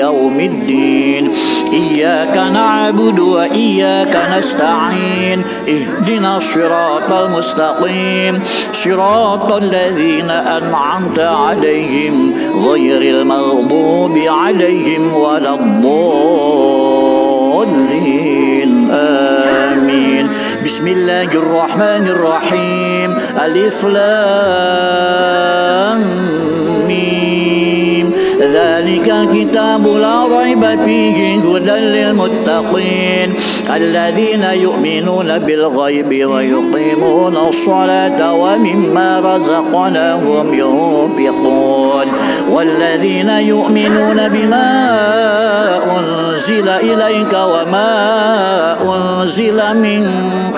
يوم الدين إياك نعبد وإياك نستعين اهدنا الصراط المستقيم صراط الذين أنعمت عليهم غير المغضوب عليهم ولا الضالين آمين بسم الله الرحمن الرحيم ألف لام ميم ذلك الكتاب لا ريب فيه هدى للمتقين الذين يؤمنون بالغيب ويقيمون الصلاة ومما رزقناهم ينفقون والذين يؤمنون بما أنزل إليك وما أنزل من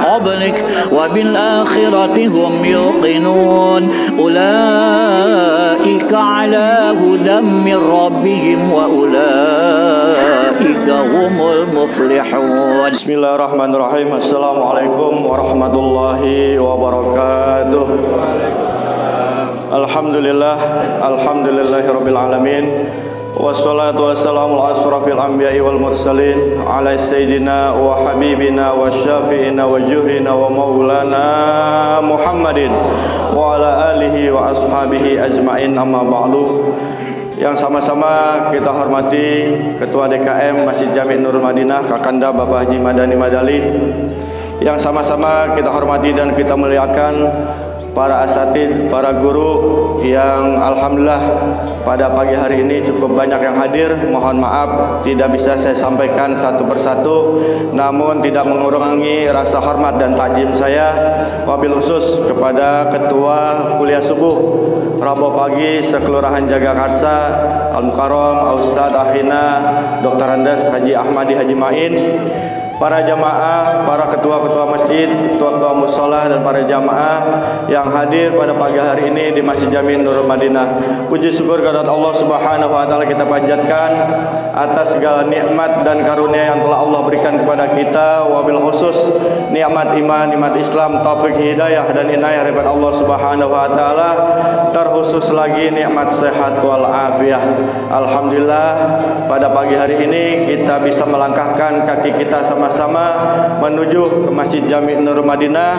قبلك وبالآخرة هم يوقنون أولئك على هدى من ربهم وأولئك هم المفلحون. بسم الله الرحمن الرحيم. السلام عليكم ورحمة الله وبركاته. Alhamdulillah, alhamdulillahirabbil alamin. Wassalatu wassalamu ala asrofil anbiya'i wal mursalin ala sayyidina wa habibina wa syafi'ina wa juhrina wa maulana Muhammadin wa ala alihi wa ashabihi ajma'in, amma ba'du. Yang sama-sama kita hormati Ketua DKM Masjid Jami' Nurul Madinah Kakanda Bapak Haji Madani Madali. Yang sama-sama kita hormati dan kita muliakan para asatid, para guru yang alhamdulillah pada pagi hari ini cukup banyak yang hadir. Mohon maaf tidak bisa saya sampaikan satu persatu, namun tidak mengurangi rasa hormat dan takjim saya, wabil khusus kepada Ketua Kuliah Subuh Rabu Pagi Sekelurahan Jagakarsa Al-Mukarram Ustadz Ahina Dr. Andes Haji Ahmadi Haji Main, para jamaah, para ketua-ketua masjid, ketua-ketua mushola, dan para jamaah yang hadir pada pagi hari ini di Masjid Jami' Nurul Madinah. Puji syukur kepada Allah Subhanahu wa taala kita panjatkan atas segala nikmat dan karunia yang telah Allah berikan kepada kita, wabil khusus nikmat iman, nikmat Islam, taufik hidayah dan inayah daripada Allah Subhanahu wa taala, terkhusus lagi nikmat sehat wal afiyah. Alhamdulillah pada pagi hari ini kita bisa melangkahkan kaki kita sama menuju ke Masjid Jami' Nurul Madinah,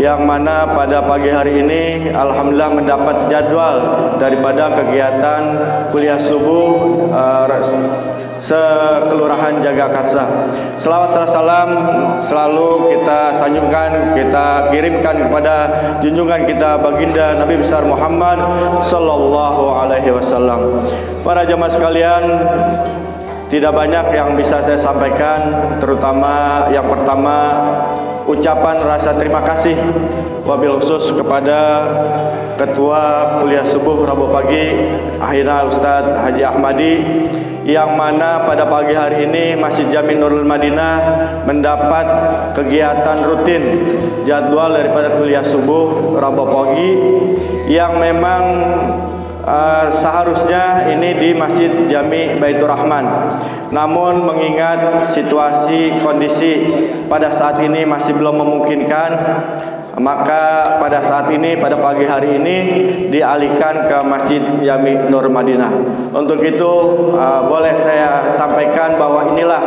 yang mana pada pagi hari ini alhamdulillah mendapat jadwal daripada kegiatan kuliah subuh Sekelurahan Jagakarsa. Selawat salam selalu kita sanjungkan, kita kirimkan kepada junjungan kita baginda Nabi besar Muhammad sallallahu alaihi wasallam. Para jamaah sekalian, tidak banyak yang bisa saya sampaikan, terutama yang pertama ucapan rasa terima kasih wabil khusus kepada Ketua Kuliah Subuh Rabu Pagi Ahina Ustadz Haji Ahmadi, yang mana pada pagi hari ini Masjid Jami' Nurul Madinah mendapat kegiatan rutin jadwal daripada Kuliah Subuh Rabu Pagi yang memang seharusnya ini di Masjid Jami' Baitur Rahman. Namun mengingat situasi kondisi pada saat ini masih belum memungkinkan, maka pada saat ini, pada pagi hari ini dialihkan ke Masjid Jami' Nurul Madinah. Untuk itu boleh saya sampaikan bahwa inilah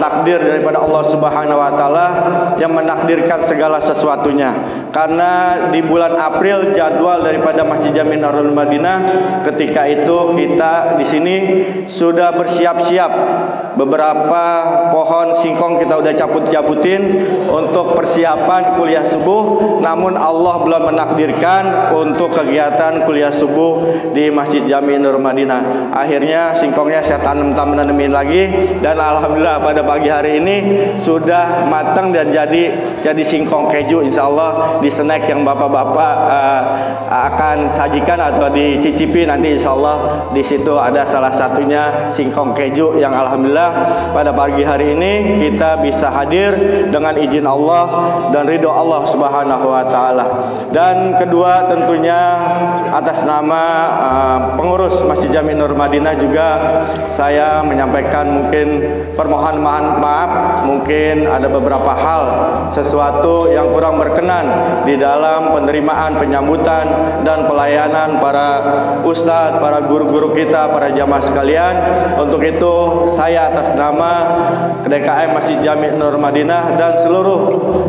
takdir daripada Allah Subhanahu wa taala yang menakdirkan segala sesuatunya. Karena di bulan April jadwal daripada Masjid Jami' Nurul Madinah, ketika itu kita di sini sudah bersiap-siap, beberapa pohon singkong kita udah cabut-cabutin untuk persiapan kuliah subuh. Namun Allah belum menakdirkan untuk kegiatan kuliah subuh di Masjid Jami' Nurul Madinah. Akhirnya singkongnya saya tanemin lagi, dan alhamdulillah pada pagi hari ini sudah matang dan jadi singkong keju. Insya Allah di snack yang bapak-bapak akan sajikan atau dicicipi nanti, insya Allah di situ ada salah satunya singkong keju yang alhamdulillah pada pagi hari ini kita bisa hadir dengan izin Allah dan ridho Allah Subhanahu wa taala. Dan kedua tentunya atas nama pengurus Masjid Jami' Nurul Madinah juga saya menyampaikan mungkin permohonan mohon maaf mungkin ada beberapa hal sesuatu yang kurang berkenan di dalam penerimaan, penyambutan dan pelayanan para ustadz, para guru-guru kita, para jamaah sekalian. Untuk itu saya atas nama DKM Masjid Jami' Nur Madinah dan seluruh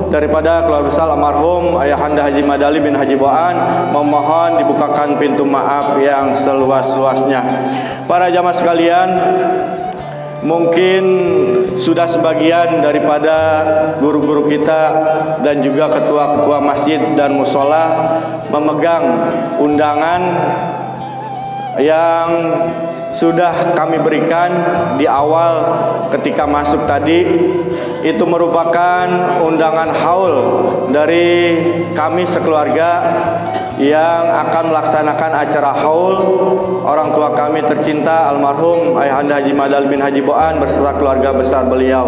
daripada keluarga besar almarhum Ayahanda Haji Madali bin Haji Bo'an memohon dibukakan pintu maaf yang seluas-luasnya. Para jamaah sekalian, mungkin sudah sebagian daripada guru-guru kita dan juga ketua-ketua masjid dan musola memegang undangan yang sudah kami berikan di awal ketika masuk tadi. Itu merupakan undangan haul dari kami sekeluarga yang akan melaksanakan acara haul orang tua kami tercinta almarhum Ayahanda Haji Madal bin Haji Bo'an beserta keluarga besar beliau,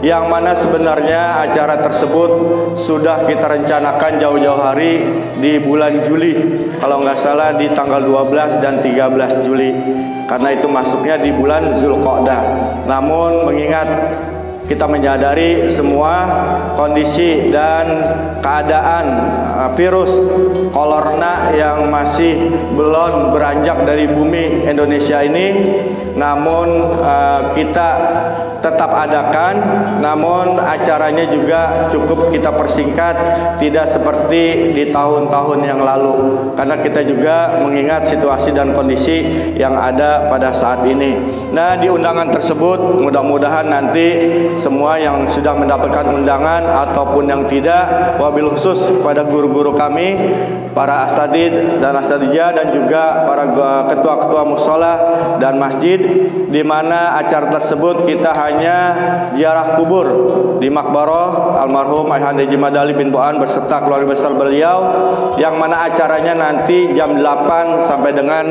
yang mana sebenarnya acara tersebut sudah kita rencanakan jauh-jauh hari di bulan Juli, kalau nggak salah di tanggal 12 dan 13 Juli, karena itu masuknya di bulan Zulqa'dah. Namun mengingat kita menyadari semua kondisi dan keadaan virus corona yang masih belum beranjak dari bumi Indonesia ini, namun kita tetap adakan, namun acaranya juga cukup kita persingkat, tidak seperti di tahun-tahun yang lalu, karena kita juga mengingat situasi dan kondisi yang ada pada saat ini. Nah, di undangan tersebut mudah-mudahan nanti semua yang sudah mendapatkan undangan ataupun yang tidak, wabil khusus pada guru-guru kami, para astadid dan astadijah dan juga para ketua-ketua musola dan masjid, di mana acara tersebut kita hanya ziarah kubur di makbarah almarhum Ayahanda Haji Madali bin Bo'an beserta keluarga besar beliau, yang mana acaranya nanti jam 8 sampai dengan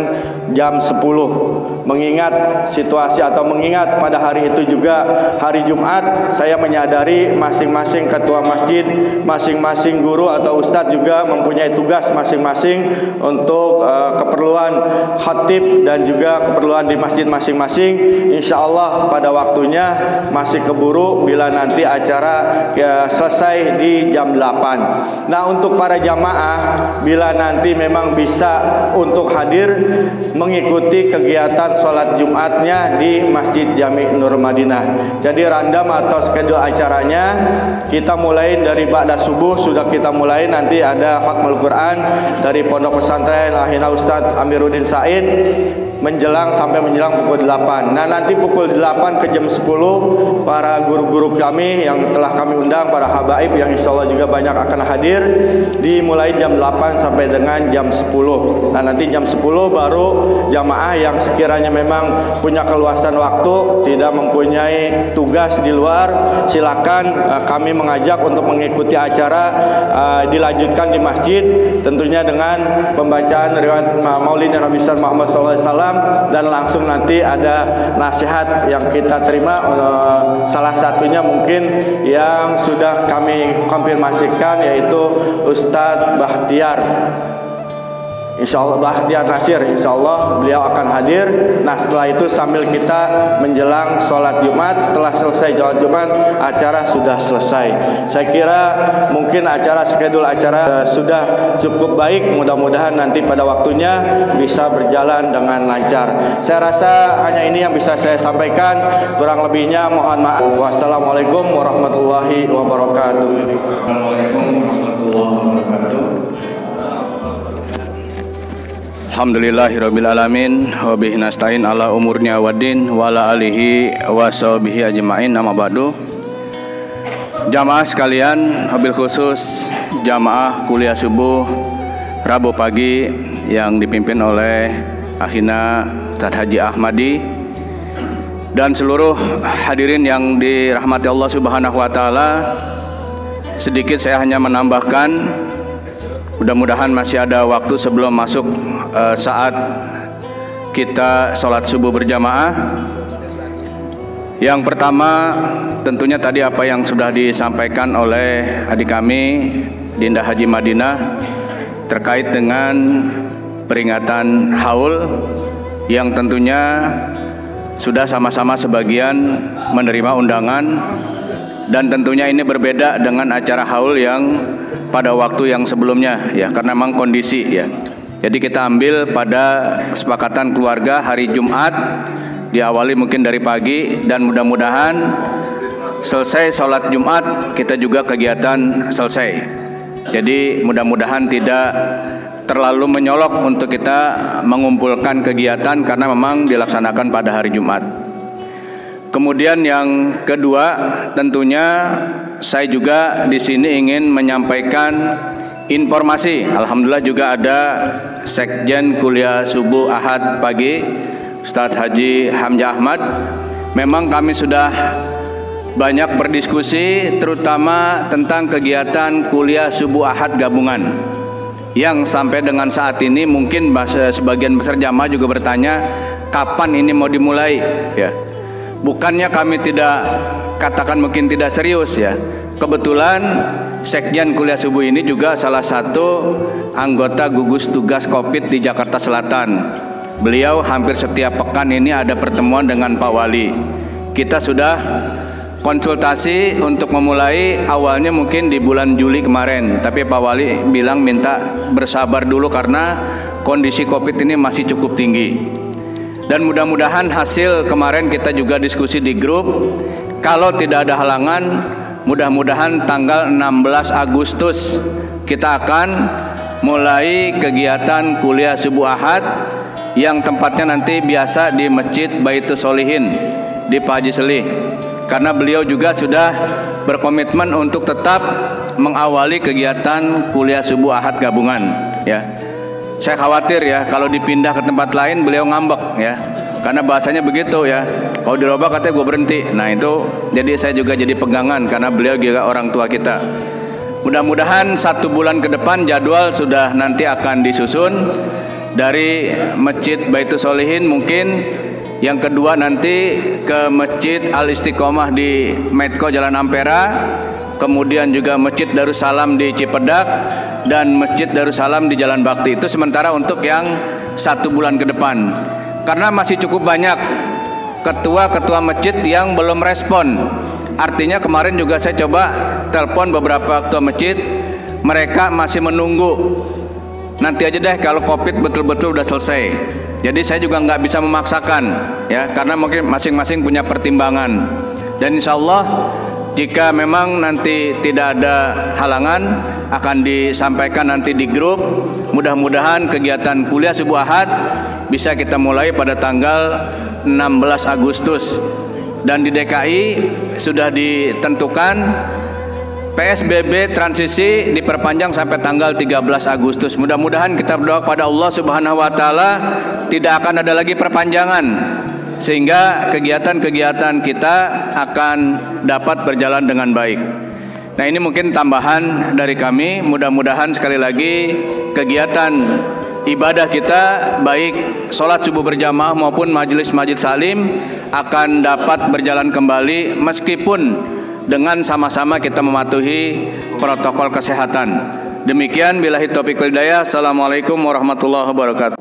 jam 10. Mengingat situasi atau mengingat pada hari itu juga hari Jumat, saya menyadari masing-masing ketua masjid, masing-masing guru atau ustadz juga mempunyai tugas masing-masing untuk keperluan khatib dan juga keperluan di masjid masing-masing. Insya Allah pada waktunya masih keburu bila nanti acara selesai di jam 8. Nah, untuk para jamaah bila nanti memang bisa untuk hadir mengikuti kegiatan sholat Jumatnya di Masjid Jami' Nur Madinah. Jadi random atau schedule acaranya kita mulai dari ba'da subuh, sudah kita mulai, nanti ada khatmul Quran dari Pondok Pesantren Ahina Ustadz Amiruddin Said menjelang sampai menjelang pukul 8. Nah, nanti pukul 8 ke jam 10 para guru-guru kami yang telah kami undang, para habaib yang insya Allah juga banyak akan hadir, dimulai jam 8 sampai dengan jam 10. Nah, nanti jam 10 baru jamaah yang sekiranya memang punya keluasan waktu, tidak mempunyai tugas di luar, silakan kami mengajak untuk mengikuti acara dilanjutkan di masjid, tentunya dengan pembacaan riwayat Maulid Nabi Muhammad SAW, dan langsung nanti ada nasihat yang kita terima, salah satunya mungkin yang sudah kami konfirmasikan yaitu Ustadz Bahtiar, insya Allah Bahtiar Nasir, insya Allah beliau akan hadir. Nah, setelah itu sambil kita menjelang sholat Jumat, setelah selesai sholat Jumat acara sudah selesai. Saya kira mungkin acara schedule acara sudah cukup baik, mudah-mudahan nanti pada waktunya bisa berjalan dengan lancar. Saya rasa hanya ini yang bisa saya sampaikan, kurang lebihnya mohon maaf. Wassalamualaikum warahmatullahi wabarakatuh. Assalamualaikum warahmatullahi wabarakatuh. Alhamdulillahirabbil alamin wa bihi nasta'in ala umurnya waddin wa ala alihi wa sahbihi ajmain, amma ba'du. Jamaah sekalian, wabil khusus jamaah kuliah subuh Rabu pagi yang dipimpin oleh Akhina Ustadz Haji Ahmadi dan seluruh hadirin yang dirahmati Allah Subhanahu wa taala. Sedikit saya hanya menambahkan, mudah-mudahan masih ada waktu sebelum masuk saat kita sholat subuh berjamaah. Yang pertama tentunya tadi apa yang sudah disampaikan oleh adik kami Dinda Haji Madinah terkait dengan peringatan haul yang tentunya sudah sama-sama sebagian menerima undangan, dan tentunya ini berbeda dengan acara haul yang pada waktu yang sebelumnya ya, karena memang kondisi ya. Jadi kita ambil pada kesepakatan keluarga hari Jumat, diawali mungkin dari pagi, dan mudah-mudahan selesai sholat Jumat kita juga kegiatan selesai. Jadi mudah-mudahan tidak terlalu menyolok untuk kita mengumpulkan kegiatan karena memang dilaksanakan pada hari Jumat. Kemudian yang kedua, tentunya saya juga di sini ingin menyampaikan informasi. Alhamdulillah juga ada Sekjen Kuliah Subuh Ahad Pagi, Ustadz Haji Hamzah Ahmad. Memang kami sudah banyak berdiskusi terutama tentang kegiatan kuliah Subuh Ahad gabungan, yang sampai dengan saat ini mungkin sebagian besar jamaah juga bertanya kapan ini mau dimulai ya. Bukannya kami tidak katakan mungkin tidak serius ya. Kebetulan Sekjen Kuliah Subuh ini juga salah satu anggota gugus tugas Covid di Jakarta Selatan. Beliau hampir setiap pekan ini ada pertemuan dengan Pak Wali. Kita sudah konsultasi untuk memulai awalnya mungkin di bulan Juli kemarin, tapi Pak Wali bilang minta bersabar dulu karena kondisi Covid ini masih cukup tinggi. Dan mudah-mudahan hasil kemarin kita juga diskusi di grup, kalau tidak ada halangan, mudah-mudahan tanggal 16 Agustus kita akan mulai kegiatan kuliah Subuh Ahad yang tempatnya nanti biasa di Masjid Baitul Solihin di Pak Haji Selih. Karena beliau juga sudah berkomitmen untuk tetap mengawali kegiatan kuliah Subuh Ahad gabungan ya. Saya khawatir ya kalau dipindah ke tempat lain beliau ngambek ya, karena bahasanya begitu ya, kalau dirubah katanya gue berhenti. Nah itu jadi saya juga jadi pegangan karena beliau juga orang tua kita. Mudah-mudahan 1 bulan ke depan jadwal sudah nanti akan disusun dari Masjid Baitul Solihin, mungkin yang kedua nanti ke Masjid Al Istiqomah di Medco Jalan Ampera, kemudian juga Masjid Darussalam di Cipedak, dan Masjid Darussalam di Jalan Bakti. Itu sementara untuk yang 1 bulan ke depan, karena masih cukup banyak ketua-ketua masjid yang belum respon. Artinya kemarin juga saya coba telepon beberapa ketua masjid, mereka masih menunggu nanti aja deh kalau Covid betul-betul udah selesai. Jadi saya juga nggak bisa memaksakan ya, karena mungkin masing-masing punya pertimbangan. Dan insya Allah jika memang nanti tidak ada halangan akan disampaikan nanti di grup. Mudah-mudahan kegiatan kuliah Subuh Ahad bisa kita mulai pada tanggal 16 Agustus. Dan di DKI sudah ditentukan PSBB transisi diperpanjang sampai tanggal 13 Agustus. Mudah-mudahan kita berdoa kepada Allah Subhanahu wa taala tidak akan ada lagi perpanjangan, sehingga kegiatan-kegiatan kita akan dapat berjalan dengan baik. Nah ini mungkin tambahan dari kami. Mudah-mudahan sekali lagi kegiatan ibadah kita baik sholat subuh berjamaah maupun majelis-majelis salim akan dapat berjalan kembali meskipun dengan sama-sama kita mematuhi protokol kesehatan. Demikian, billahi taufiq wal hidayah. Assalamualaikum warahmatullahi wabarakatuh.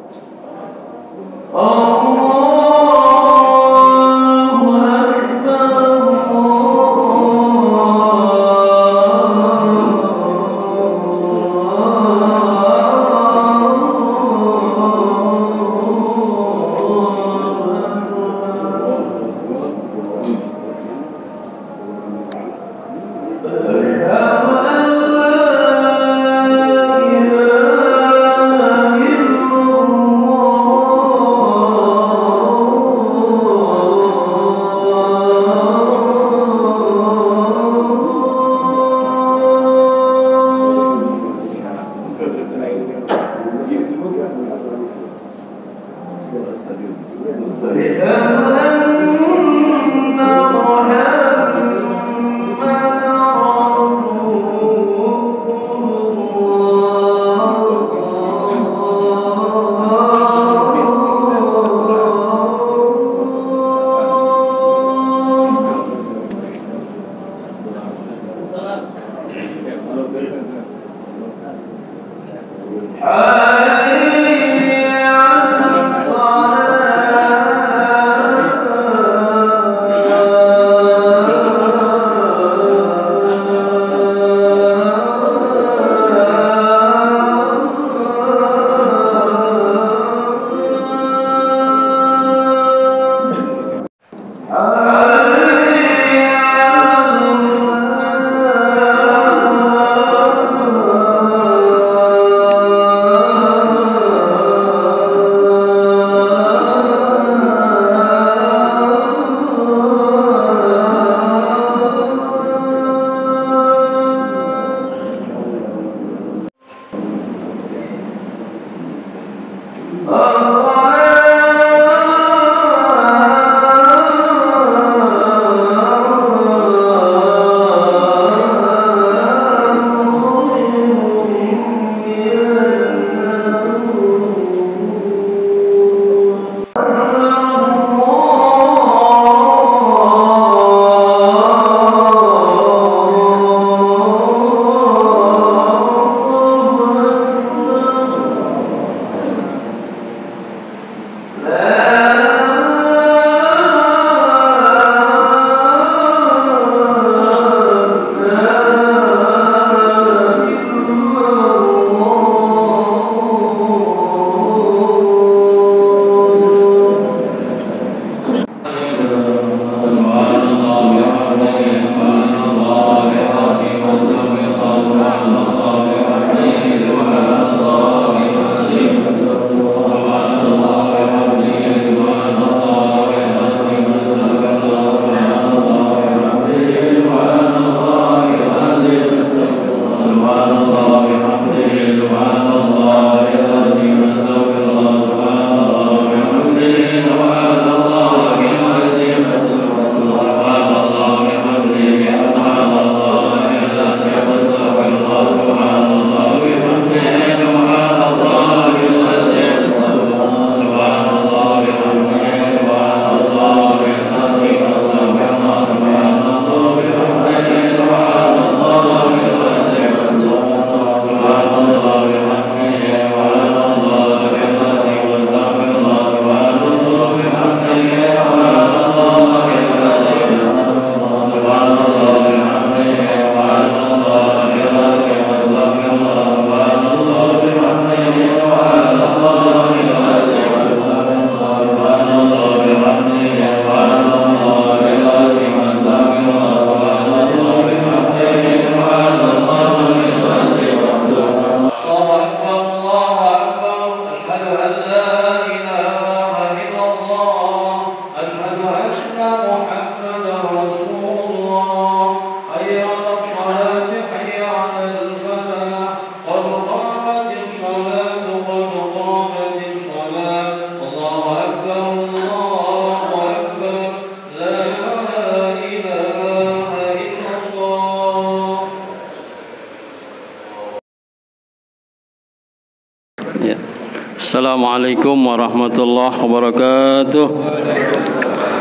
Assalamualaikum warahmatullahi wabarakatuh.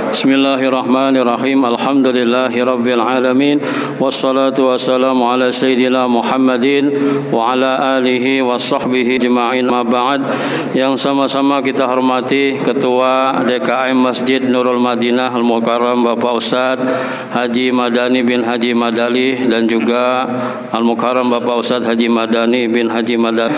Bismillahirrahmanirrahim. Alhamdulillahi rabbil alamin. Wassalatu wassalamu ala sayyidina Muhammadin wa ala alihi wa sahbihi jema'in ma ba'd. Yang sama-sama kita hormati Ketua DKM Masjid Nurul Madinah Al-Mukarram Bapak Ustadz Haji Madani bin Haji Madali, dan juga Al-Mukarram Bapak Ustadz Haji Madani bin Haji Madali,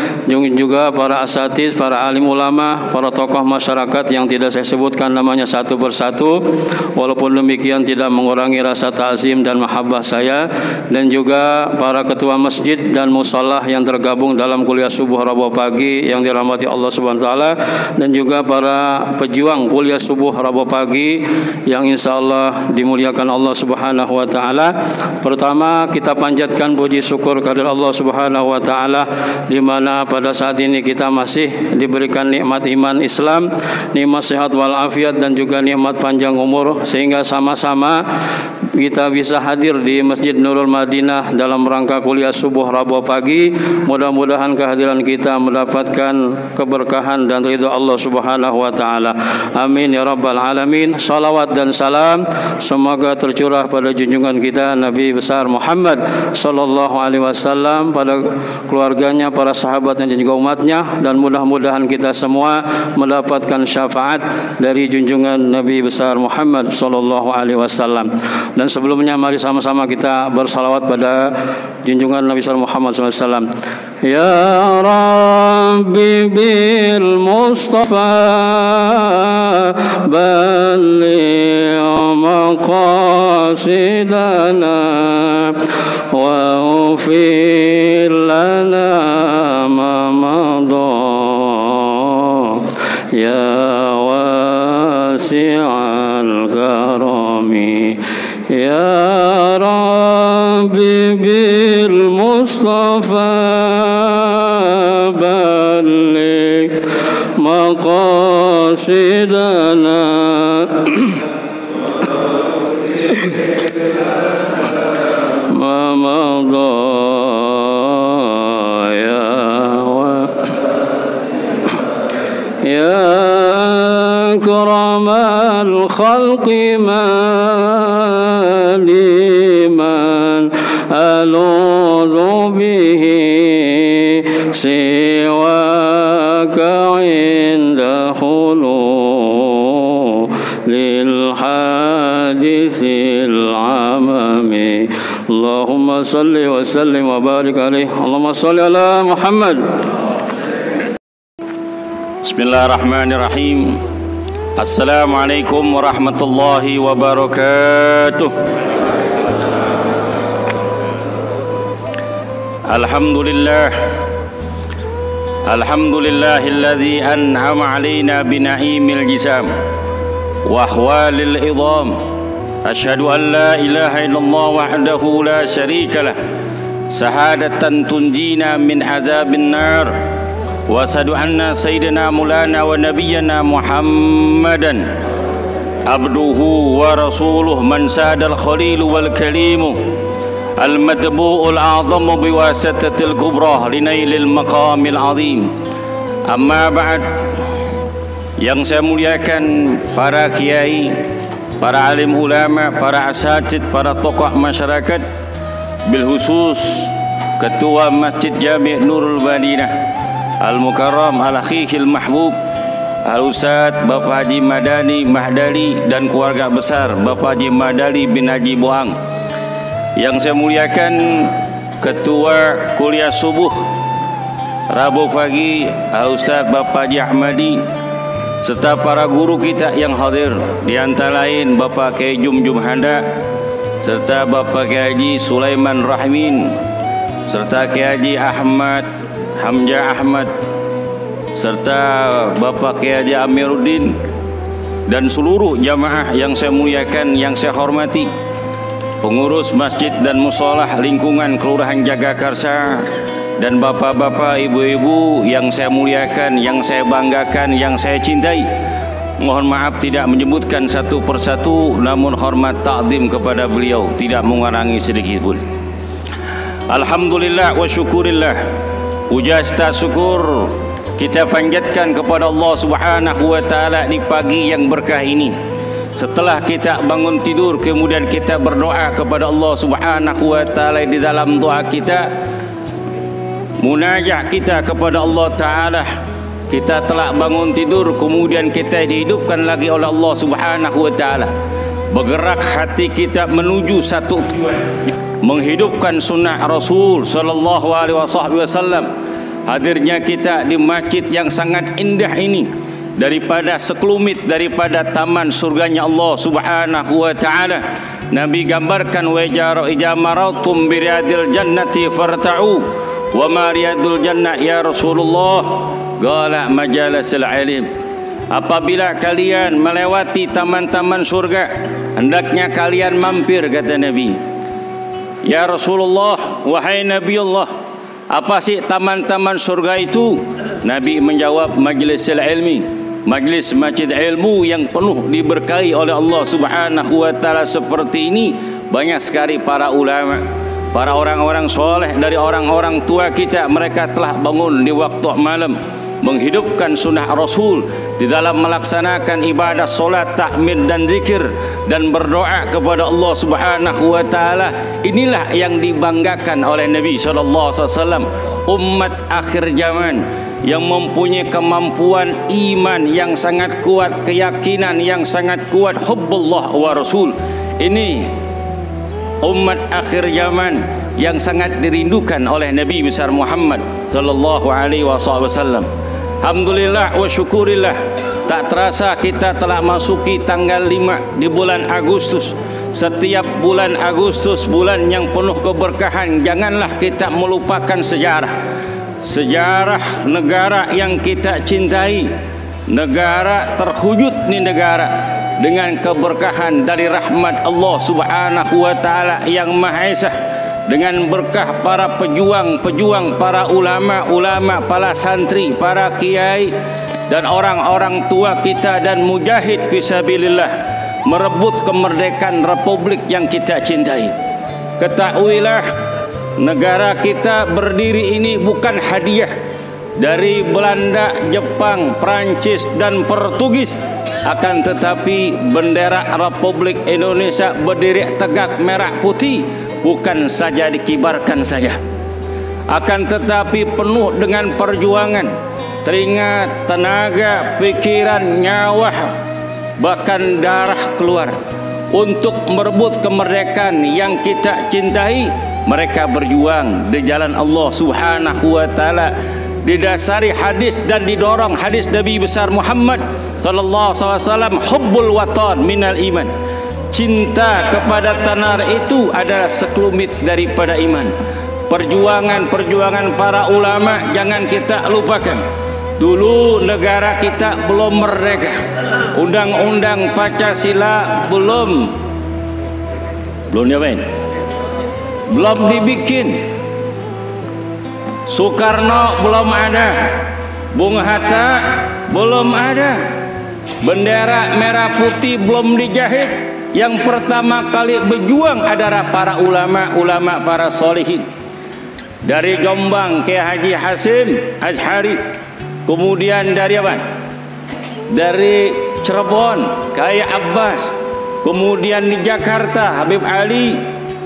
juga para asatiz, para alim ulama, para tokoh masyarakat yang tidak saya sebutkan namanya satu persatu. Walaupun demikian tidak mengurangi rasa ta'zim dan mahabbah saya, dan juga para ketua masjid dan musolah yang tergabung dalam kuliah subuh Rabu pagi yang dirahmati Allah Subhanahu wa taala, dan juga para pejuang kuliah subuh Rabu pagi yang insyaallah dimuliakan Allah Subhanahu wa taala. Pertama, kita panjatkan puji syukur kepada Allah Subhanahu wa taala di mana pada saat ini kita masih diberikan nikmat iman Islam, nikmat sehat walafiat, dan juga nikmat panjang umur, sehingga sama-sama kita bisa hadir di Masjid Nurul Madinah dalam rangka kuliah subuh Rabu pagi. Mudah-mudahan kehadiran kita mendapatkan keberkahan dan ridha Allah Subhanahu wa taala. Amin ya rabbal alamin. Salawat dan salam semoga tercurah pada junjungan kita Nabi besar Muhammad sallallahu alaihi wasallam, pada keluarganya, para sahabatnya, dan juga umatnya, dan mudah-mudahan kita semua mendapatkan syafaat dari junjungan Nabi besar Muhammad sallallahu alaihi wasallam. Dan sebelumnya mari sama-sama kita bersalawat pada junjungan Nabi besar Muhammad sallallahu alaihi wasallam. Ya Rabbi bil Mustafa balligh maqasidana wa ufir lana ma madha ya wasi'al karami ya Rabbi bil Mustafa balligh maqasidana ma madha ya akramal khalqi liman aludhu bihi siwaka inda lil hadisil amami. Allahumma salli wa sallim wa barik alaihi. Allahumma salli ala Muhammad. Bismillahirrahmanirrahim. Assalamualaikum warahmatullahi wabarakatuh. Alhamdulillah, alhamdulillahilladzi an'ama alaina bina'imil jisam wa ahwalil idham. Asyhadu an la ilaha illallah wahdahu la syarika lah, sahadatan tunjina min azabin nar. Wa asyhadu anna sayyidina mulana wa nabiyyana Muhammadan abduhu wa rasuluh man sadal khalilu wal kalimu al-madbu'ul a'zamu biwasatatil kubra linailil maqamil azim. Amma ba'd. Yang saya muliakan para kiai, para alim ulama, para asatid, para tokoh masyarakat, bil khusus Ketua Masjid Jami' Nurul Madinah Al-Mukarram Al-Akhikhil Mahbub Al-Ustadz Bapak Haji Madani Mahdali, dan keluarga besar Bapak Haji Madali bin Haji Boang. Yang saya muliakan Ketua Kuliah Subuh Rabu pagi Al-Ustadz Bapak Haji Ahmadi, serta para guru kita yang hadir, di antara lain Bapak Kiai Jumjum Handa, serta Bapak Kiai Haji Sulaiman Rahmin, serta Kiai Haji Ahmad Hamzah Ahmad, serta Bapak Kiai Haji Amiruddin, dan seluruh jamaah yang saya muliakan, yang saya hormati, pengurus masjid dan musolah lingkungan Kelurahan Jagakarsa, dan bapak-bapak, ibu-ibu yang saya muliakan, yang saya banggakan, yang saya cintai. Mohon maaf tidak menyebutkan satu persatu, namun hormat ta'zim kepada beliau tidak mengurangi sedikit pun. Alhamdulillah wa syukurillah. Puja serta syukur kita panjatkan kepada Allah Subhanahu wa taala di pagi yang berkah ini. Setelah kita bangun tidur, kemudian kita berdoa kepada Allah Subhanahu wa taala. Di dalam doa kita, munajat kita kepada Allah taala, kita telah bangun tidur, kemudian kita dihidupkan lagi oleh Allah Subhanahu wa taala. Bergerak hati kita menuju satu tujuan, menghidupkan sunnah Rasul sallallahu alaihi wasallam. Hadirnya kita di masjid yang sangat indah ini, daripada sekelumit daripada taman surganya Allah Subhanahu wa taala. Nabi gambarkan, wa ijamaratum biryadil jannati farta'u wa ma riyadul jannah ya Rasulullah, qala majalisul ilim. Apabila kalian melewati taman-taman surga, hendaknya kalian mampir, kata Nabi. Ya Rasulullah, wahai Nabi Allah, apa sih taman-taman surga itu? Nabi menjawab, majlisul ilmi, majlis masjid ilmu yang penuh diberkahi oleh Allah Subhanahu wa taala. Seperti ini banyak sekali para ulama, para orang-orang soleh dari orang-orang tua kita, mereka telah bangun di waktu malam menghidupkan sunnah Rasul di dalam melaksanakan ibadah solat, takmir dan zikir dan berdoa kepada Allah Subhanahu wa taala. Inilah yang dibanggakan oleh Nabi sallallahu alaihi wasallam, umat akhir zaman yang mempunyai kemampuan iman yang sangat kuat, keyakinan yang sangat kuat, hubbullah wa rasul. Ini umat akhir zaman yang sangat dirindukan oleh Nabi besar Muhammad sallallahu alaihi wasallam. Alhamdulillah wa syukurillah, tak terasa kita telah masuki tanggal 5 di bulan Agustus. Setiap bulan Agustus, bulan yang penuh keberkahan, janganlah kita melupakan sejarah. Sejarah negara yang kita cintai, negara terwujud ni negara dengan keberkahan dari rahmat Allah Subhanahu wa taala yang Maha Esa, dengan berkah para pejuang-pejuang, para ulama-ulama, para santri, para kiai dan orang-orang tua kita dan mujahid fisabilillah merebut kemerdekaan republik yang kita cintai. Ketahuilah, negara kita berdiri ini bukan hadiah dari Belanda, Jepang, Prancis dan Portugis, akan tetapi bendera Republik Indonesia berdiri tegak merah putih bukan saja dikibarkan saja, akan tetapi penuh dengan perjuangan, teringat, tenaga, pikiran, nyawa, bahkan darah keluar untuk merebut kemerdekaan yang kita cintai. Mereka berjuang di jalan Allah Subhanahu wa taala, didasari hadis dan didorong hadis Nabi besar Muhammad sallallahu alaihi wasallam, hubbul watan minal iman. Cinta kepada tanah itu adalah sekelumit daripada iman. Perjuangan-perjuangan para ulama jangan kita lupakan. Dulu negara kita belum merdeka, undang-undang Pancasila belum diapain? Belum dibikin. Soekarno belum ada, Bung Hatta belum ada, bendera merah putih belum dijahit. Yang pertama kali berjuang adalah para ulama-ulama, para solihin. Dari Jombang Kiai Haji Hasim Azhari, kemudian dari apa? Dari Cirebon Kiai Abbas, kemudian di Jakarta Habib Ali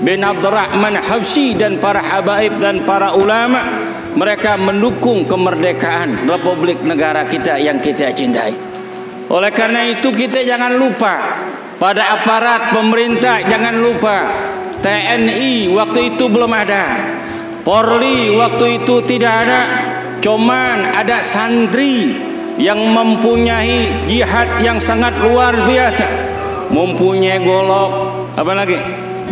bin Abdurrahman Habsyi dan para habaib dan para ulama. Mereka mendukung kemerdekaan Republik negara kita yang kita cintai. Oleh karena itu kita jangan lupa, pada aparat pemerintah jangan lupa, TNI waktu itu belum ada, Polri waktu itu tidak ada, cuman ada santri yang mempunyai jihad yang sangat luar biasa, mempunyai golok, apa lagi,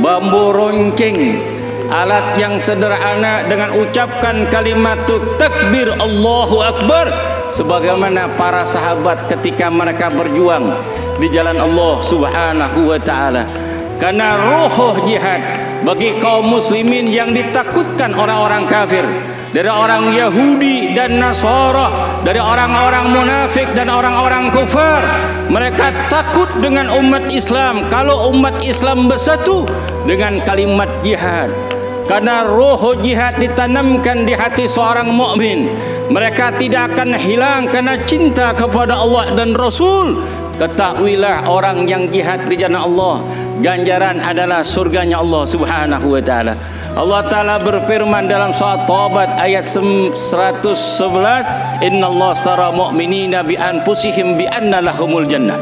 bambu runcing, alat yang sederhana dengan ucapkan kalimat takbir Allahu Akbar, sebagaimana para sahabat ketika mereka berjuang di jalan Allah Subhanahu wa taala. Karena ruh jihad bagi kaum muslimin yang ditakutkan orang-orang kafir, dari orang Yahudi dan Nasara, dari orang-orang munafik dan orang-orang kufar. Mereka takut dengan umat Islam kalau umat Islam bersatu dengan kalimat jihad. Karena roh jihad ditanamkan di hati seorang mukmin, Mereka tidak akan hilang karena cinta kepada Allah dan Rasul. Ketahuilah orang yang jihad di jalan Allah, ganjaran adalah surganya Allah Subhanahu wa taala. Allah Ta'ala berfirman dalam surat Taubat ayat 111, Innallaha astara mu'minina bi anfusihim bi anna lahumul jannah.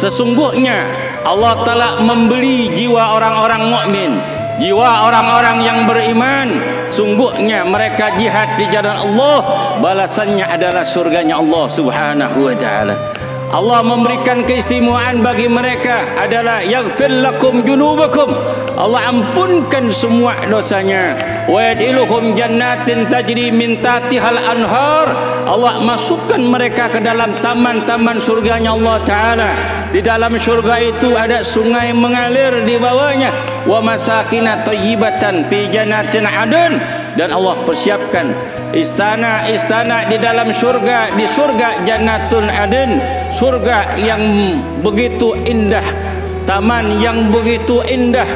Sesungguhnya Allah Ta'ala membeli jiwa orang-orang mukmin, jiwa orang-orang yang beriman. Sungguhnya mereka jihad di jalan Allah, balasannya adalah surganya Allah Subhanahu wa taala. Allah memberikan keistimewaan bagi mereka adalah yaghfir lakum junubakum. Allah ampunkan semua dosanya. Wa yad'iluhum jannatin tajri min tahtihal anhar. Allah masukkan mereka ke dalam taman-taman surganya Allah Ta'ala. Di dalam surga itu ada sungai mengalir di bawahnya. Wa masakina thayyibatan fi jannatin adn. Dan Allah persiapkan istana-istana di dalam surga, di surga Jannatul Adn, surga yang begitu indah, taman yang begitu indah,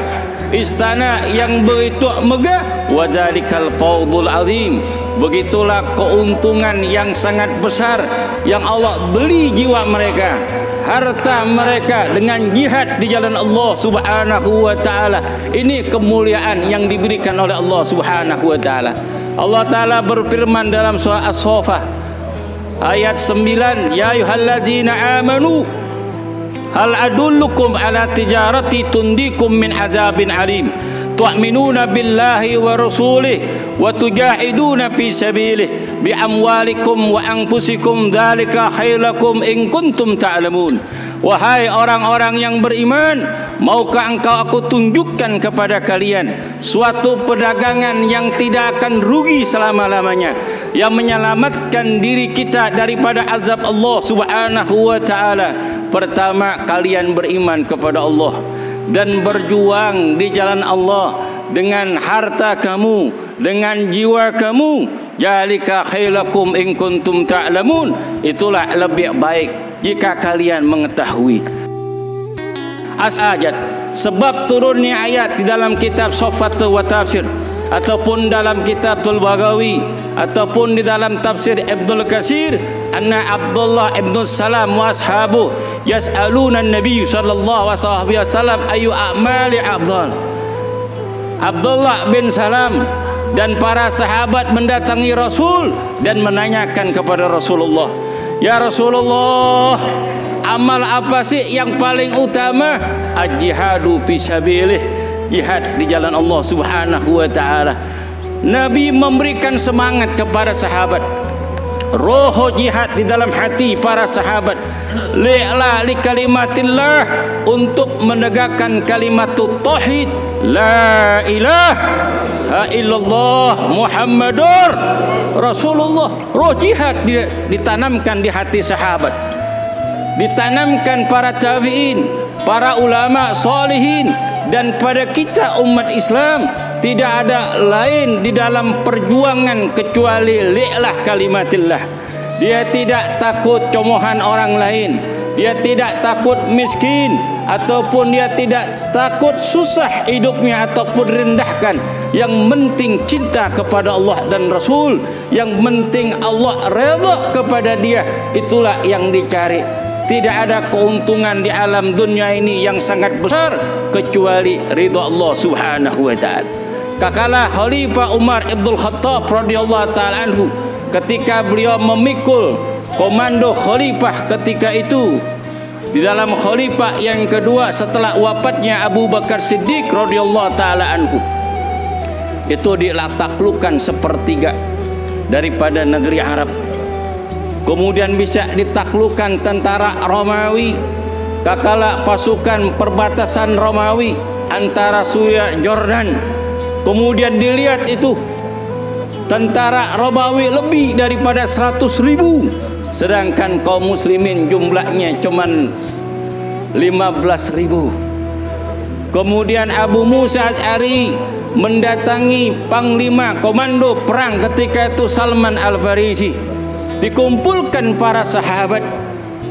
istana yang begitu megah. Wa dzalikal fawzul azim. Begitulah keuntungan yang sangat besar yang Allah beli jiwa mereka, harta mereka dengan jihad di jalan Allah Subhanahu wa taala. Ini kemuliaan yang diberikan oleh Allah Subhanahu wa taala. Allah Ta'ala berfirman dalam surah As-Saffat ayat 9, ya ayyuhallazina amanu hal adullukum ala tijarati tundikum min azabin alim tu'minuna billahi wa rasulih wa tujahiduna fi sabilih bi amwalikum wa anfusikum dzalika khairakum in kuntum ta'lamun. Wahai orang-orang yang beriman, maukah engkau aku tunjukkan kepada kalian suatu perdagangan yang tidak akan rugi selama-lamanya, yang menyelamatkan diri kita daripada azab Allah Subhanahu wa taala. Pertama, kalian beriman kepada Allah dan berjuang di jalan Allah dengan harta kamu, dengan jiwa kamu. Jalika khailakum in kuntum ta'lamun. Itulah lebih baik jika kalian mengetahui. As-Ajat, sebab turunnya ayat di dalam kitab Saffat wa Tafsir, ataupun dalam kitab Al-Baghawi, ataupun di dalam tafsir Ibnul Katsir, anna Abdullah ibn Salam wa ashabu yas'aluna an-nabiy sallallahu alaihi wasallam ayu a'mali afdal. Abdullah bin Salam dan para sahabat mendatangi Rasul dan menanyakan kepada Rasulullah, ya Rasulullah, amal apa sih yang paling utama? Al-jihadu fisabilillah, jihad di jalan Allah Subhanahu wa taala. Nabi memberikan semangat kepada sahabat, roh jihad di dalam hati para sahabat. Li'la li kalimatillah, untuk menegakkan kalimatut tauhid, la ilaha illallah Muhammadur Rasulullah. Roh jihad ditanamkan di hati sahabat, ditanamkan para tabi'in, para ulama salihin, dan pada kita umat Islam tidak ada lain di dalam perjuangan kecuali li'lah kalimatillah. Dia tidak takut comohan orang lain, dia tidak takut miskin, ataupun dia tidak takut susah hidupnya ataupun direndahkan. Yang penting cinta kepada Allah dan Rasul, yang penting Allah redha kepada dia, itulah yang dicari. Tidak ada keuntungan di alam dunia ini yang sangat besar kecuali ridha Allah Subhanahu wa taala. Kakalah Khalifah Umar Ibn Khattab radhiyallahu taala anhu, ketika beliau memikul komando khalifah ketika itu, di dalam khalifah yang kedua setelah wafatnya Abu Bakar Siddiq radhiyallahu taala anhu, itu ditaklukkan sepertiga daripada negeri Arab. Kemudian bisa ditaklukkan tentara Romawi, kakala pasukan perbatasan Romawi antara Suriah Jordan. Kemudian dilihat itu tentara Romawi lebih daripada 100.000, sedangkan kaum muslimin jumlahnya cuman 15.000. Kemudian Abu Musa Asy'ari mendatangi panglima komando perang ketika itu Salman Al-Farisi. Dikumpulkan para sahabat.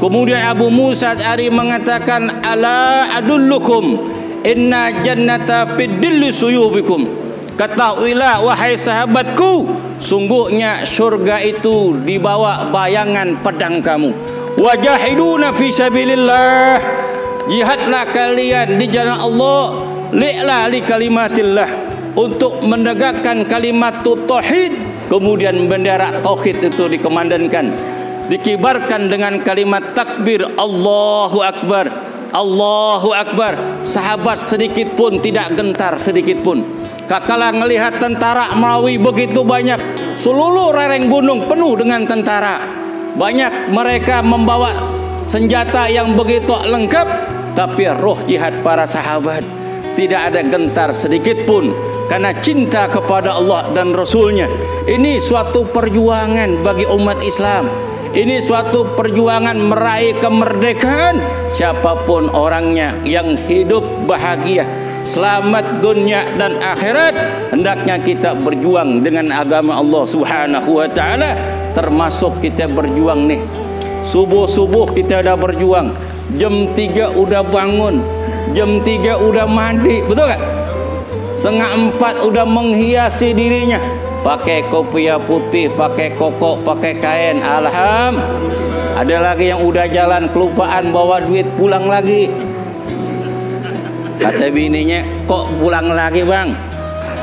Kemudian Abu Musa Asy'ari mengatakan, ala adullukum inna jannata fid dilli suyubikum. Ketahuilah wahai sahabatku, Sungguhnya surga itu di bawah bayangan pedang kamu. Wajahiduna fi sabilillah. Jihadlah kalian di jalan Allah. Li'la li kalimatillah. Untuk menegakkan kalimat tauhid. Kemudian bendera tauhid itu dikemandankan, dikibarkan dengan kalimat takbir. Allahu Akbar, Allahu Akbar. Sahabat sedikit pun tidak gentar, sedikit pun. Kakala melihat tentara Melawi begitu banyak, seluruh lereng gunung penuh dengan tentara. Banyak mereka membawa senjata yang begitu lengkap, tapi roh jihad para sahabat tidak ada gentar sedikit pun, karena cinta kepada Allah dan Rasulnya. Ini suatu perjuangan bagi umat Islam. Ini suatu perjuangan meraih kemerdekaan. Siapapun orangnya yang hidup bahagia, selamat dunia dan akhirat, hendaknya kita berjuang dengan agama Allah Subhanahu wa taala. Termasuk kita berjuang nih, subuh-subuh kita udah berjuang, jam 3 udah bangun, jam 3 udah mandi, betul gak? Setengah 4 udah menghiasi dirinya, pakai kopiah putih, pakai koko, pakai kain. Alhamdulillah. Ada lagi yang udah jalan kelupaan bawa duit, pulang lagi. Kata bininya, kok pulang lagi bang?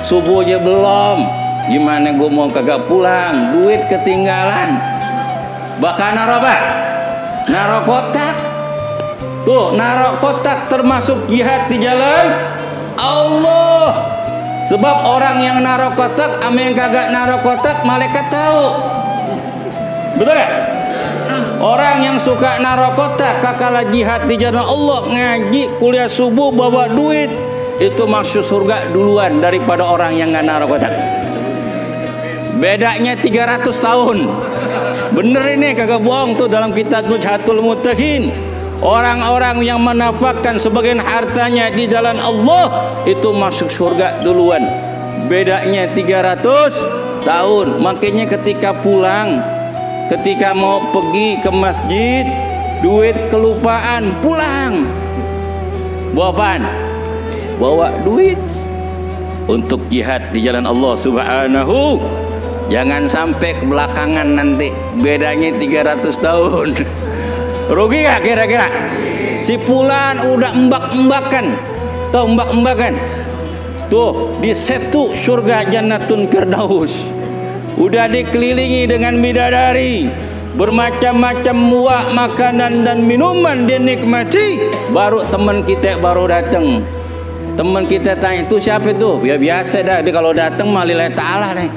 Subuh aja belum. Gimana gue mau kagak pulang? Duit ketinggalan. Bahkan naro apa? Naro kotak. Tuh, naro kotak termasuk jihad di jalan Allah. Sebab orang yang naro kotak sama yang kagak naro kotak, malaikat tahu. Betul gak? Orang yang suka naro kotak, kakala jihad di jalan Allah, ngaji, kuliah subuh, bawa duit, itu masuk surga duluan daripada orang yang gak naro kotak. Bedanya 300 tahun. Bener ini, kagak bohong tuh dalam kitab Nuzhatul Muttaqin. Orang-orang yang menafkahkan sebagian hartanya di jalan Allah itu masuk surga duluan. Bedanya 300 tahun. Makanya ketika pulang, ketika mau pergi ke masjid, duit kelupaan, pulang. Bawa apaan? Bawa duit untuk jihad di jalan Allah Subhanahu. Jangan sampai kebelakangan nanti, bedanya 300 tahun. Rugi gak kira-kira? Si Fulan udah embak-embakan. Tahu embak-embakan? Tuh, di setu surga Jannatun Firdaus. Udah dikelilingi dengan bidadari, bermacam-macam buah, makanan dan minuman dinikmati. Baru teman kita baru datang. Teman kita tanya, itu siapa itu? Ya biasa dah, dia kalau datang mah lillahi ta'ala nih.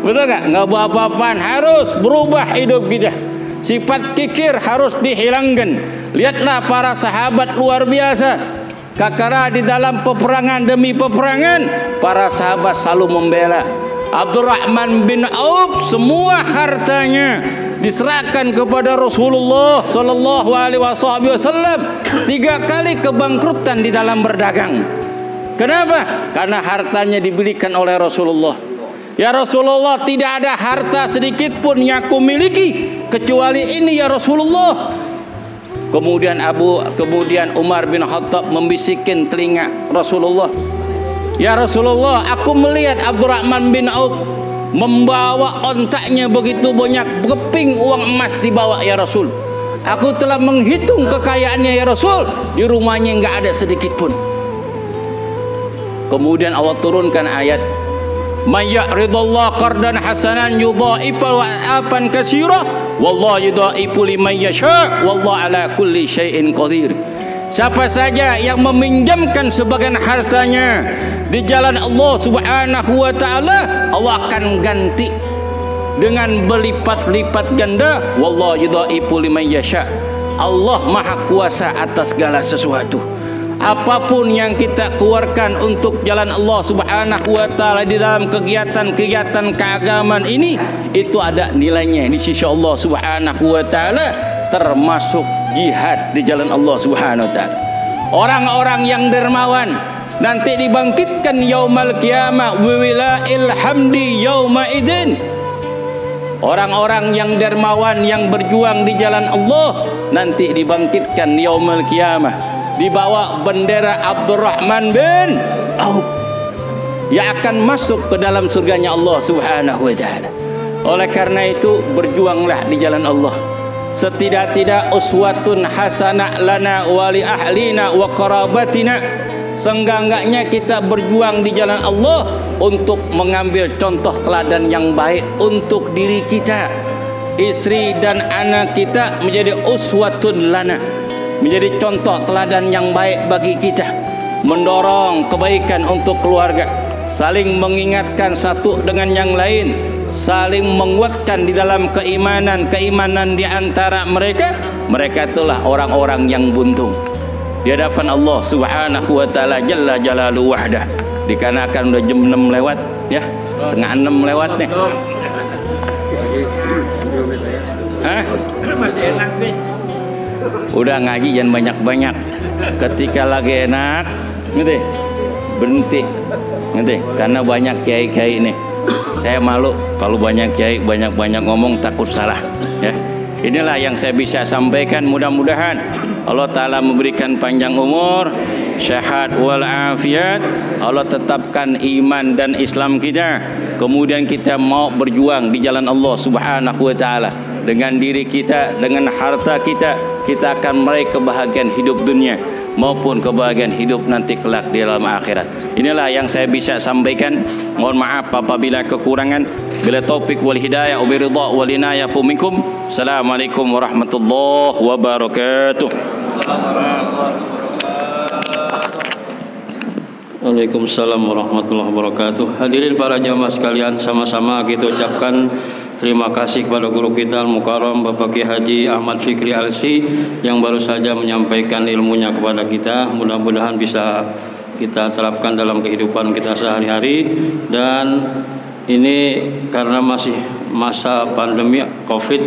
Betul gak? Nggak bawa apa-apaan. Harus berubah hidup kita. Sifat kikir harus dihilangkan. Lihatlah para sahabat luar biasa. Kakara di dalam peperangan demi peperangan, para sahabat selalu membela. Abdurrahman bin Auf semua hartanya diserahkan kepada Rasulullah sallallahu alaihi wasallam. 3 kali kebangkrutan di dalam berdagang. Kenapa? Karena hartanya diberikan oleh Rasulullah. Ya Rasulullah, tidak ada harta sedikit pun yang aku miliki kecuali ini ya Rasulullah. Kemudian Umar bin Khattab membisikkan telinga Rasulullah, ya Rasulullah, aku melihat Abdurrahman bin Auf membawa ontaknya begitu banyak keping uang emas dibawa ya Rasul. Aku telah menghitung kekayaannya ya Rasul, di rumahnya enggak ada sedikit pun. Kemudian Allah turunkan ayat, "May ya'ridallahu qardan hasanan yudha'ifu wa'afan katsira wallahu yudha'ifu liman yasha' wallahu ala kulli syai'in qadir." Siapa saja yang meminjamkan sebagian hartanya di jalan Allah Subhanahu wa taala, Allah akan ganti dengan berlipat-lipat ganda. Wallahu yudha'ifu liman yasha'. Allah Maha Kuasa atas segala sesuatu. Apapun yang kita keluarkan untuk jalan Allah Subhanahu wa taala di dalam kegiatan-kegiatan keagamaan ini, itu ada nilainya di sisi Allah Subhanahu wa taala, termasuk jihad di jalan Allah Subhanahu wa taala. Orang-orang yang dermawan nanti dibangkitkan yaumal qiyamah wa wila'il hamdi yauma idzin. Orang-orang yang dermawan yang berjuang di jalan Allah nanti dibangkitkan yaumul qiyamah, dibawa bendera Abdurrahman bin Auf. yang akan masuk ke dalam surganya Allah Subhanahu wa taala. Oleh karena itu berjuanglah di jalan Allah. Setidak-tidak uswatun hasanah lana wa li ahlina wa qarabatina. Seenggak-enggaknya kita berjuang di jalan Allah untuk mengambil contoh teladan yang baik untuk diri kita, istri dan anak kita menjadi uswatun lana, menjadi contoh teladan yang baik bagi kita, mendorong kebaikan untuk keluarga, saling mengingatkan satu dengan yang lain, saling menguatkan di dalam keimanan di antara mereka. Mereka itulah orang-orang yang buntung di hadapan Allah Subhanahu wa taala jalla jalaluhu wahdah. Dikarenakan udah jam 6 lewat ya, setengah 6 lewat nih. Hah? Masih enak nih. Udah ngaji jangan banyak-banyak. Ketika lagi enak, ngerti? Berhenti. Ngerti? Karena banyak kiai-kiai nih. Saya malu kalau banyak kiai banyak-banyak ngomong, takut salah ya. Inilah yang saya bisa sampaikan. Mudah-mudahan Allah Ta'ala memberikan panjang umur, sehat wal afiat. Allah tetapkan iman dan Islam kita. Kemudian kita mau berjuang di jalan Allah Subhanahu wa taala. Dengan diri kita, dengan harta kita, kita akan meraih kebahagiaan hidup dunia maupun kebahagiaan hidup nanti kelak di dalam akhirat. Inilah yang saya bisa sampaikan. Mohon maaf apabila kekurangan. Bila taufik wal hidayah wa biridha wal inayah minkum. Assalamualaikum warahmatullahi wabarakatuh. Waalaikumsalam warahmatullahi wabarakatuh. Hadirin para jamaah sekalian, sama-sama kita ucapkan terima kasih kepada guru kita Al-Mukarram Bapak Kiai Haji Ahmad Fikri Alsi yang baru saja menyampaikan ilmunya kepada kita. Mudah-mudahan bisa kita terapkan dalam kehidupan kita sehari-hari. Dan ini karena masih masa pandemi Covid,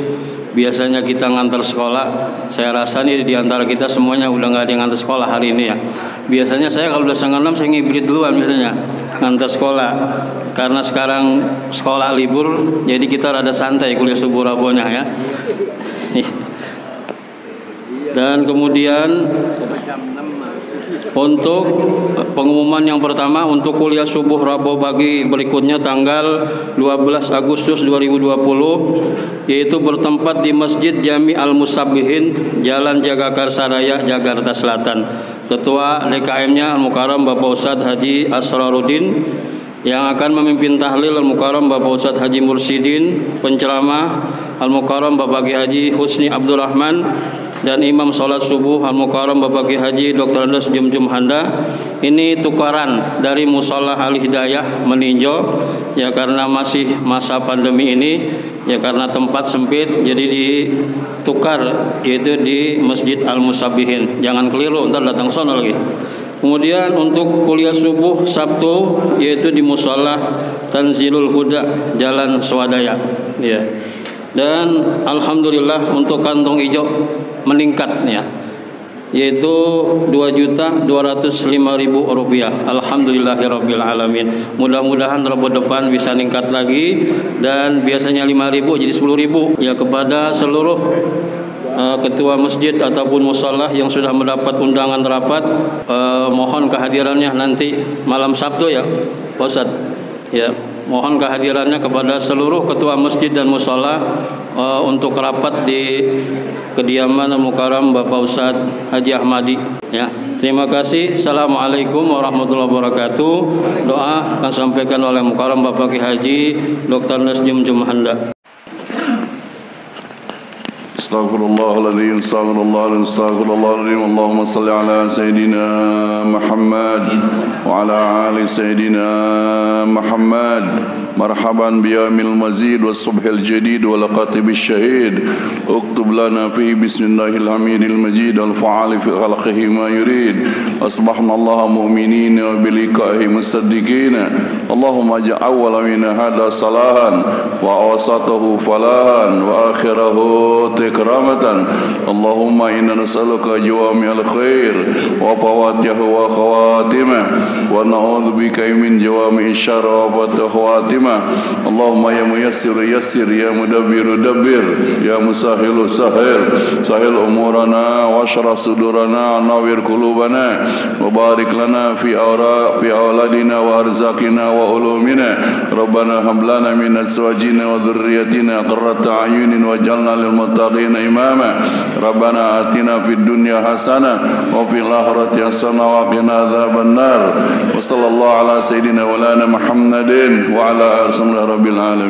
biasanya kita ngantar sekolah. Saya rasa nih di antara kita semuanya udah nggak ada yang ngantar sekolah hari ini ya. Biasanya saya kalau udah setengah 6 saya ngibrit duluan biasanya ngantar sekolah. Karena sekarang sekolah libur, jadi kita rada santai kuliah subuh rabonya ya. Dan kemudian untuk pengumuman yang pertama untuk kuliah subuh Rabu pagi berikutnya tanggal 12 Agustus 2020 yaitu bertempat di Masjid Jami Al-Musabbihin, Jalan Jagakarsa Raya, Jakarta Selatan. Ketua DKM-nya Al-Mukarram Bapak Ustadz Haji Asraruddin, yang akan memimpin tahlil Al-Mukarram Bapak Ustadz Haji Mursidin, penceramah Al-Mukarram Bapak Kiai Haji Husni Abdurrahman, dan imam sholat subuh Al-Mukarram Bapak Kiai Haji Dr. Andes Jumjum Handa. Ini tukaran dari Musola Al-Hidayah meninjau ya, karena masih masa pandemi ini ya, karena tempat sempit jadi ditukar, yaitu di Masjid Al-Musabbihin. Jangan keliru ntar datang sono lagi. Kemudian untuk kuliah subuh Sabtu yaitu di Musola Tanzilul Huda, Jalan Swadaya ya. Dan alhamdulillah untuk kantong hijau meningkat ya, yaitu Rp2.205.000. Alhamdulillahirabbil alamin. Mudah-mudahan Rabu depan bisa meningkat lagi, dan biasanya 5.000 jadi 10.000 ya. Kepada seluruh ketua masjid ataupun musholah yang sudah mendapat undangan rapat, mohon kehadirannya nanti malam Sabtu ya Pak Ustadz ya. Mohon kehadirannya kepada seluruh ketua masjid dan musholah untuk rapat di kediaman Al-Mukarram Bapak Ustadz Haji Ahmadi ya. Terima kasih. Assalamualaikum warahmatullahi wabarakatuh. Doa akan sampaikan oleh Mukarram Bapak Kiai Haji Dr. Andes Jumjum Handa. Astaghfirullahaladzim, astaghfirullahaladzim, Allahumma salli ala Sayyidina Muhammad wa ala ali Sayyidina Muhammad. Marhaban biyamil mazid wa subhil jadid wa laqatibis syahid. Uktub lana fi bismillahil hamidil majid al-fa'ali fi khalqihi ma yurid. Asbahna Allah mu'minin wa bilikahi musaddiqin. Allahumma ja'awwala min hadha salahan wa awsatahu falahan wa akhirahu ikramatan. Allahumma inna nas'aluka jawami'al khair wa fawatihu wa khawatimah wa na'udzubika min jawami'ish الشهر وفات خواتمه اللهم يا ميسر يسر يا مدبر دبر يا مسهل سهل سهل أمورنا واشرح صدورنا نوّر قلوبنا وبارك لنا في أولادنا وأرزاقنا وعلومنا ربنا هب لنا من أزواجنا وذريتنا قرة أعين واجعلنا للمتقين إماما ربنا آتنا في الدنيا حسنة وفي الآخرة حسنة وقنا عذاب النار وصلى الله على سيدنا مولانا محمد وعلى آله رب العالمين.